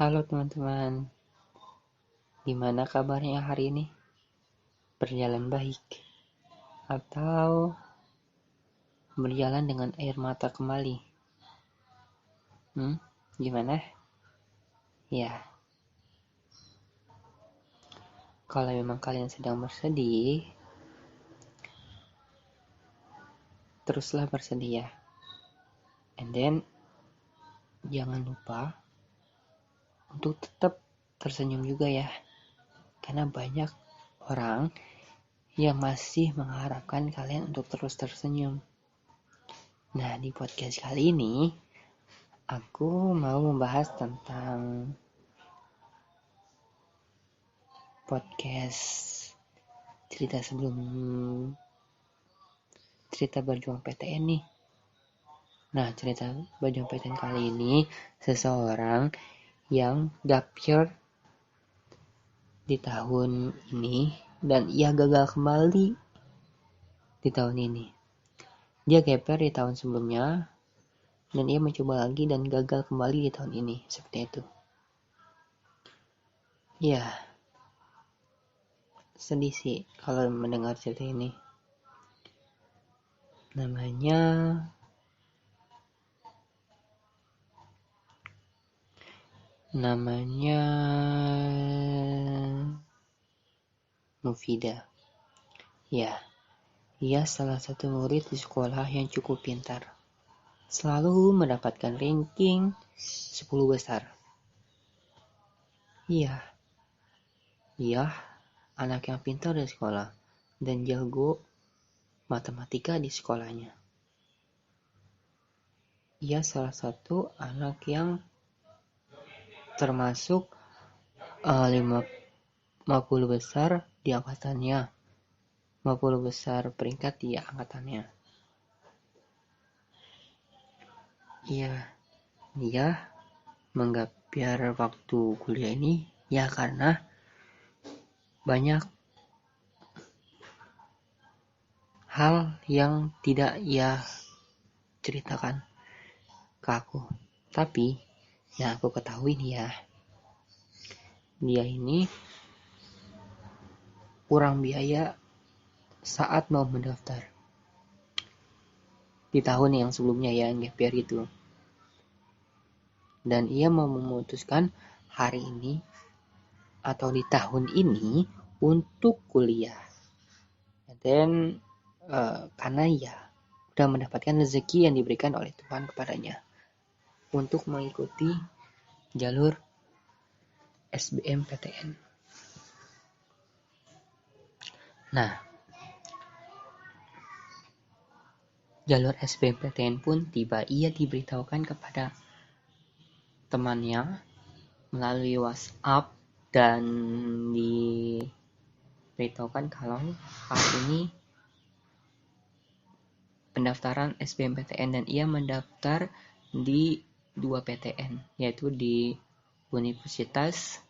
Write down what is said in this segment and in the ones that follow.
Halo teman-teman, gimana kabarnya hari ini? Berjalan baik? Atau berjalan dengan air mata kembali? Gimana? Ya, kalau memang kalian sedang bersedih, teruslah bersedih ya. And then, jangan lupa untuk tetap tersenyum juga ya. Karena banyak orang yang masih mengharapkan kalian untuk terus tersenyum. Nah, di podcast kali ini, aku mau membahas tentang podcast cerita berjuang PTN nih. Nah, cerita berjuang PTN kali ini seseorang yang gap year di tahun ini dan ia gagal kembali di tahun ini. Dia gap year di tahun sebelumnya dan ia mencoba lagi dan gagal kembali di tahun ini. Seperti itu. Ya, sedih sih kalau mendengar cerita ini. Namanya Mufida. Ya, ia salah satu murid di sekolah yang cukup pintar. Selalu mendapatkan ranking 10 besar. Iya, anak yang pintar di sekolah dan jago matematika di sekolahnya. Ia salah satu anak yang termasuk 50 besar di angkatannya. 50 besar peringkat di angkatannya. Iya, dia menggapai waktu kuliah ini ya karena banyak hal yang tidak ia ceritakan ke aku. Tapi yang aku ketahui nih ya, dia ini kurang biaya saat mau mendaftar di tahun yang sebelumnya ya, gap year itu. Dan ia mau memutuskan hari ini atau di tahun ini untuk kuliah. Dan karena ia sudah mendapatkan rezeki yang diberikan oleh Tuhan kepadanya untuk mengikuti jalur SBMPTN. Nah, jalur SBMPTN pun tiba. Ia diberitahukan kepada temannya melalui WhatsApp dan diberitahukan kalau hari ini pendaftaran SBMPTN dan ia mendaftar di 2 PTN, yaitu di Universitas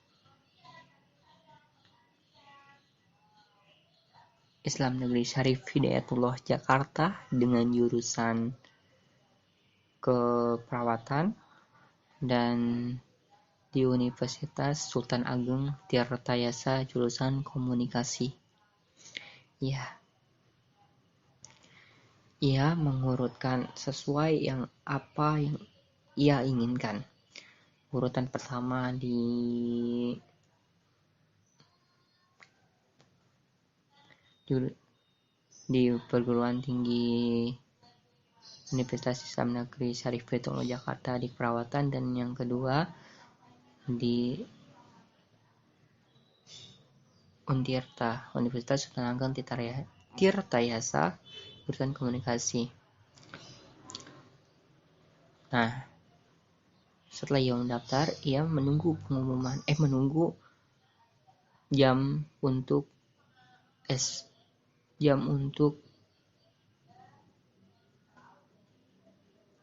Islam Negeri Syarif Hidayatullah Jakarta dengan jurusan keperawatan dan di Universitas Sultan Ageng Tirtayasa jurusan komunikasi. Ya, ia mengurutkan sesuai yang apa yang ia inginkan. Urutan pertama di perguruan tinggi Universitas Islam Negeri Syarif Hidayatullah Jakarta di keperawatan, dan yang kedua di Untirta, Universitas Sultan Ageng Tirtayasa jurusan komunikasi. Nah, setelah ia mendaftar, ia menunggu jam untuk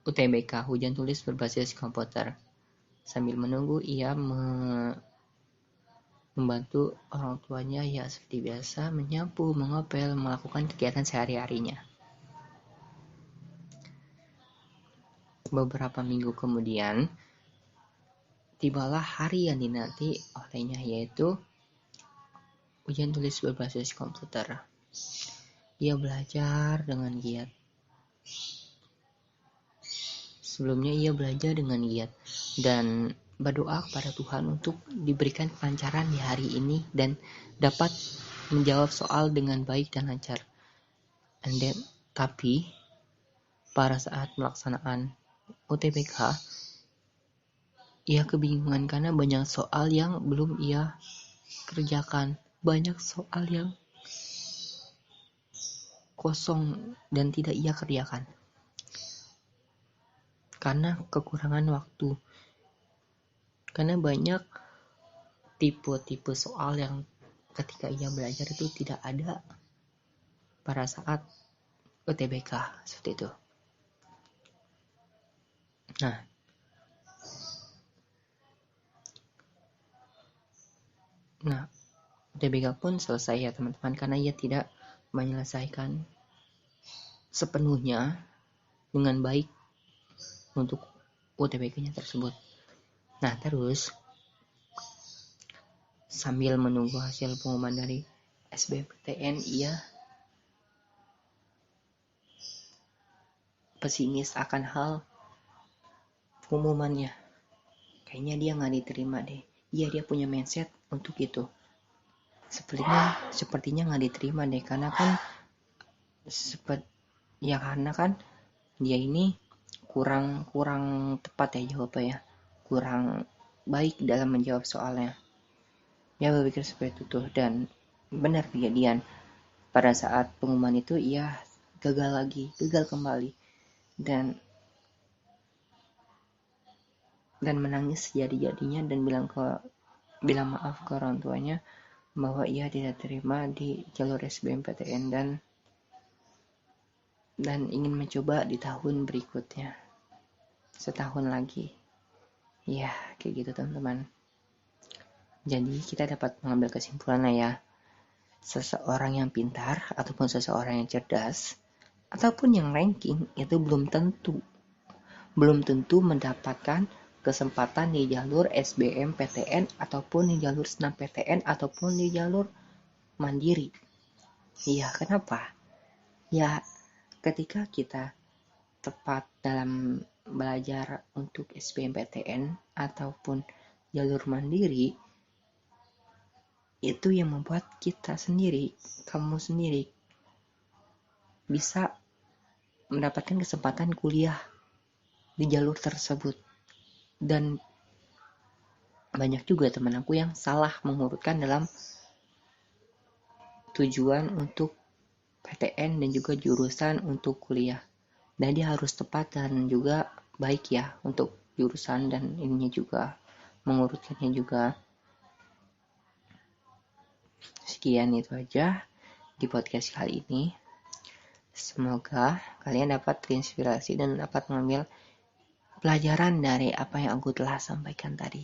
UTBK, ujian tulis berbasis komputer. Sambil menunggu, ia membantu orang tuanya ya seperti biasa, menyapu, mengepel, melakukan kegiatan sehari-harinya. Beberapa minggu kemudian, tibalah hari yang dinanti olehnya, yaitu ujian tulis berbasis komputer. Ia belajar dengan giat. Sebelumnya ia belajar dengan giat dan berdoa kepada Tuhan untuk diberikan kelancaran di hari ini dan dapat menjawab soal dengan baik dan lancar. Tapi pada saat melaksanaan UTBK, ia kebingungan karena banyak soal yang belum ia kerjakan. Banyak soal yang kosong dan tidak ia kerjakan. Karena kekurangan waktu. Karena banyak tipe-tipe soal yang ketika ia belajar itu tidak ada pada saat UTBK, seperti itu. Nah, UTBK pun selesai ya teman-teman, karena ia tidak menyelesaikan sepenuhnya dengan baik untuk UTBK-nya tersebut. Nah, terus sambil menunggu hasil pengumuman dari SBMPTN, ia pesimis akan hal pengumumannya. Kayaknya dia nggak diterima deh. Iya, dia punya mindset untuk itu. Sepertinya nggak diterima deh, karena kan karena kan dia ini kurang tepat ya jawabnya, kurang baik dalam menjawab soalnya. Dia berpikir seperti itu tuh, dan benar kejadian. Pada saat pengumuman itu ia gagal kembali dan menangis jadi-jadinya dan bilang maaf ke orang tuanya bahwa ia tidak terima di jalur SBMPTN dan ingin mencoba di tahun berikutnya, setahun lagi. Ya, kayak gitu teman-teman. Jadi kita dapat mengambil kesimpulannya ya, seseorang yang pintar ataupun seseorang yang cerdas ataupun yang ranking itu belum tentu mendapatkan kesempatan di jalur SBMPTN ataupun di jalur SNMPTN ataupun di jalur mandiri. Iya, kenapa? Ya, ketika kita tepat dalam belajar untuk SBMPTN ataupun jalur mandiri, itu yang membuat kamu sendiri bisa mendapatkan kesempatan kuliah di jalur tersebut. Dan banyak juga teman aku yang salah mengurutkan dalam tujuan untuk PTN dan juga jurusan untuk kuliah. Dan dia harus tepat dan juga baik ya untuk jurusan dan ininya juga, mengurutkannya juga. Sekian itu aja di podcast kali ini. Semoga kalian dapat terinspirasi dan dapat mengambil pelajaran dari apa yang aku telah sampaikan tadi.